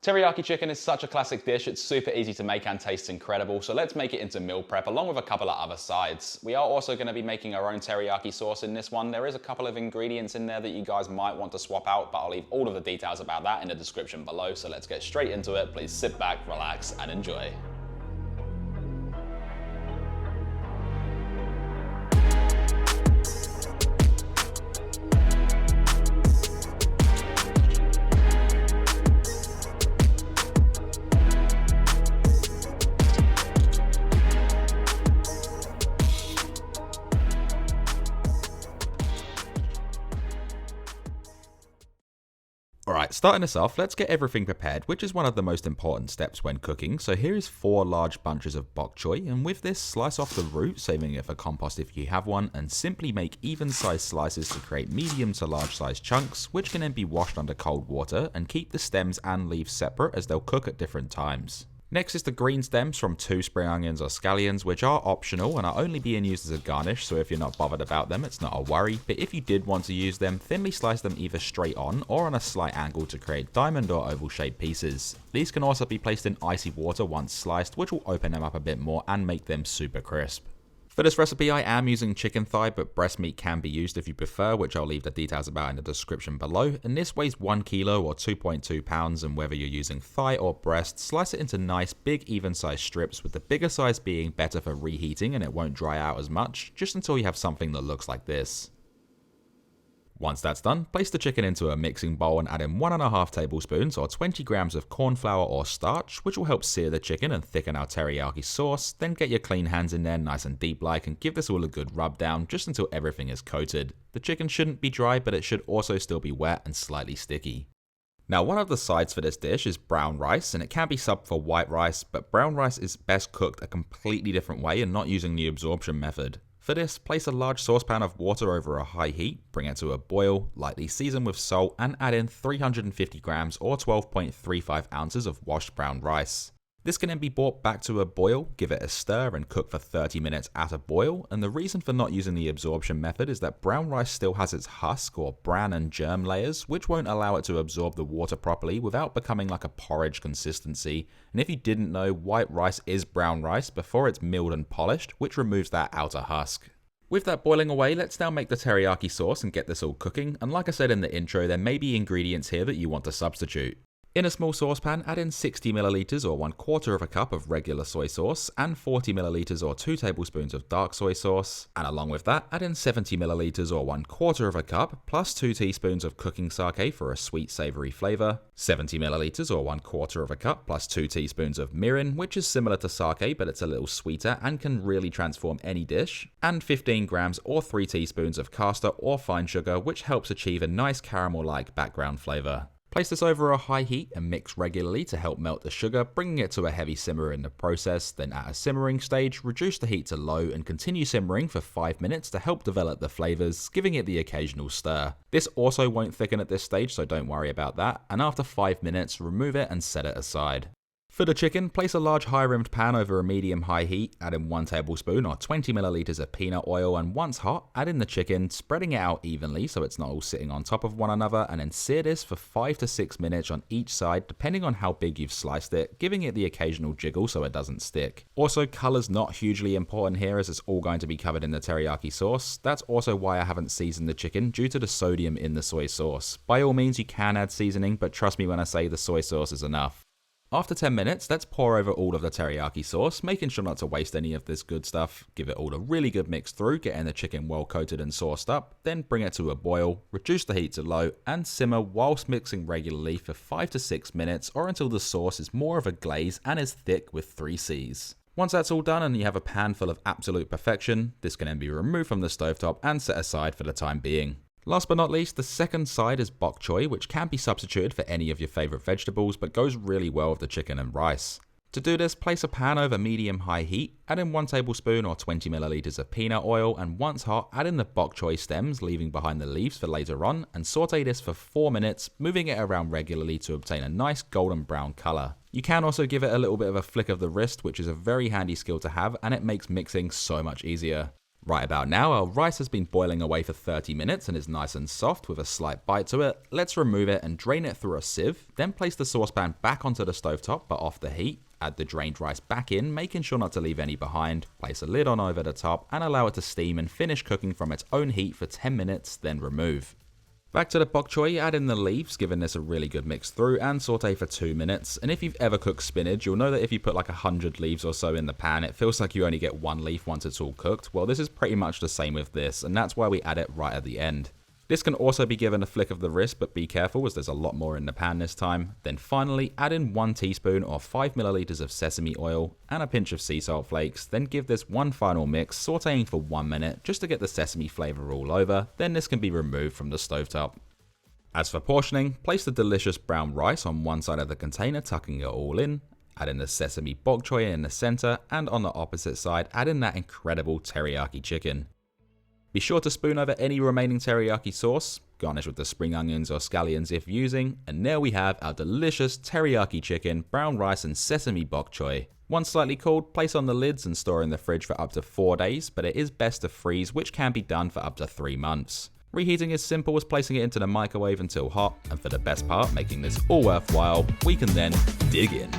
Teriyaki chicken is such a classic dish, it's super easy to make and tastes incredible, so let's make it into meal prep along with a couple of other sides. We are also going to be making our own teriyaki sauce in this one. There is a couple of ingredients in there that you guys might want to swap out, but I'll leave all of the details about that in the description below, so let's get straight into it. Please sit back, relax, and enjoy. Alright, starting us off, let's get everything prepared, which is one of the most important steps when cooking. So here is 4 large bunches of bok choy, and with this, slice off the root, saving it for compost if you have one, and simply make even-sized slices to create medium to large-sized chunks, which can then be washed under cold water, and keep the stems and leaves separate as they'll cook at different times. Next is the green stems from 2 spring onions or scallions, which are optional and are only being used as a garnish, so if you're not bothered about them, it's not a worry. But if you did want to use them, thinly slice them either straight on or on a slight angle to create diamond or oval shaped pieces. These can also be placed in icy water once sliced, which will open them up a bit more and make them super crisp. For this recipe, I am using chicken thigh, but breast meat can be used if you prefer, which I'll leave the details about in the description below. And this weighs 1 kilo or 2.2 pounds, and whether you're using thigh or breast, slice it into nice, big, even-sized strips, with the bigger size being better for reheating and it won't dry out as much, just until you have something that looks like this. Once that's done, place the chicken into a mixing bowl and add in 1.5 tablespoons or 20 grams of corn flour or starch, which will help sear the chicken and thicken our teriyaki sauce. Then get your clean hands in there nice and deep like and give this all a good rub down just until everything is coated. The chicken shouldn't be dry, but it should also still be wet and slightly sticky. Now, one of the sides for this dish is brown rice, and it can be subbed for white rice, but brown rice is best cooked a completely different way and not using the absorption method. For this, place a large saucepan of water over a high heat, bring it to a boil, lightly season with salt, and add in 350 grams or 12.35 ounces of washed brown rice. This can then be brought back to a boil, give it a stir, and cook for 30 minutes at a boil. And the reason for not using the absorption method is that brown rice still has its husk or bran and germ layers, which won't allow it to absorb the water properly without becoming like a porridge consistency. And if you didn't know, white rice is brown rice before it's milled and polished, which removes that outer husk. With that boiling away, let's now make the teriyaki sauce and get this all cooking. And like I said in the intro, there may be ingredients here that you want to substitute. In a small saucepan, add in 60 milliliters or 1/4 of a cup of regular soy sauce and 40 milliliters or 2 tablespoons of dark soy sauce. And along with that, add in 70 milliliters or 1/4 of a cup plus 2 teaspoons of cooking sake for a sweet savory flavor, 70 milliliters or 1/4 of a cup plus 2 teaspoons of mirin, which is similar to sake but it's a little sweeter and can really transform any dish, and 15 grams or 3 teaspoons of caster or fine sugar, which helps achieve a nice caramel-like background flavor. Place this over a high heat and mix regularly to help melt the sugar, bringing it to a heavy simmer in the process. Then at a simmering stage, reduce the heat to low and continue simmering for 5 minutes to help develop the flavors, giving it the occasional stir. This also won't thicken at this stage, so don't worry about that. And after 5 minutes, remove it and set it aside. For the chicken, place a large high-rimmed pan over a medium-high heat, add in 1 tablespoon or 20 milliliters of peanut oil, and once hot, add in the chicken, spreading it out evenly so it's not all sitting on top of one another, and then sear this for 5 to 6 minutes on each side depending on how big you've sliced it, giving it the occasional jiggle so it doesn't stick. Also, color's not hugely important here as it's all going to be covered in the teriyaki sauce. That's also why I haven't seasoned the chicken due to the sodium in the soy sauce. By all means, you can add seasoning, but trust me when I say the soy sauce is enough. After 10 minutes, let's pour over all of the teriyaki sauce, making sure not to waste any of this good stuff. Give it all a really good mix through, getting the chicken well coated and sauced up, then bring it to a boil, reduce the heat to low, and simmer whilst mixing regularly for 5 to 6 minutes or until the sauce is more of a glaze and is thick with 3 C's. Once that's all done and you have a pan full of absolute perfection, this can then be removed from the stovetop and set aside for the time being. Last but not least, the second side is bok choy, which can be substituted for any of your favourite vegetables but goes really well with the chicken and rice. To do this, place a pan over medium-high heat, add in 1 tablespoon or 20 milliliters of peanut oil, and once hot, add in the bok choy stems, leaving behind the leaves for later on, and saute this for 4 minutes, moving it around regularly to obtain a nice golden brown colour. You can also give it a little bit of a flick of the wrist, which is a very handy skill to have, and it makes mixing so much easier. Right about now, our rice has been boiling away for 30 minutes and is nice and soft with a slight bite to it. Let's remove it and drain it through a sieve, then place the saucepan back onto the stovetop but off the heat. Add the drained rice back in, making sure not to leave any behind. Place a lid on over the top and allow it to steam and finish cooking from its own heat for 10 minutes, then remove. Back to the bok choy, add in the leaves, giving this a really good mix through, and saute for 2 minutes. And if you've ever cooked spinach, you'll know that if you put like 100 leaves or so in the pan, it feels like you only get one leaf once it's all cooked. Well, this is pretty much the same with this, and that's why we add it right at the end. This can also be given a flick of the wrist, but be careful as there's a lot more in the pan this time. Then finally, add in 1 teaspoon or 5 milliliters of sesame oil and a pinch of sea salt flakes. Then give this one final mix, sauteing for 1 minute just to get the sesame flavor all over. Then this can be removed from the stovetop. As for portioning, place the delicious brown rice on one side of the container, tucking it all in. Add in the sesame bok choy in the center, and on the opposite side, add in that incredible teriyaki chicken. Be sure to spoon over any remaining teriyaki sauce, garnish with the spring onions or scallions if using, and there we have our delicious teriyaki chicken, brown rice and sesame bok choy. Once slightly cooled, place on the lids and store in the fridge for up to 4 days, but it is best to freeze, which can be done for up to 3 months. Reheating is simple as placing it into the microwave until hot, and for the best part, making this all worthwhile, we can then dig in.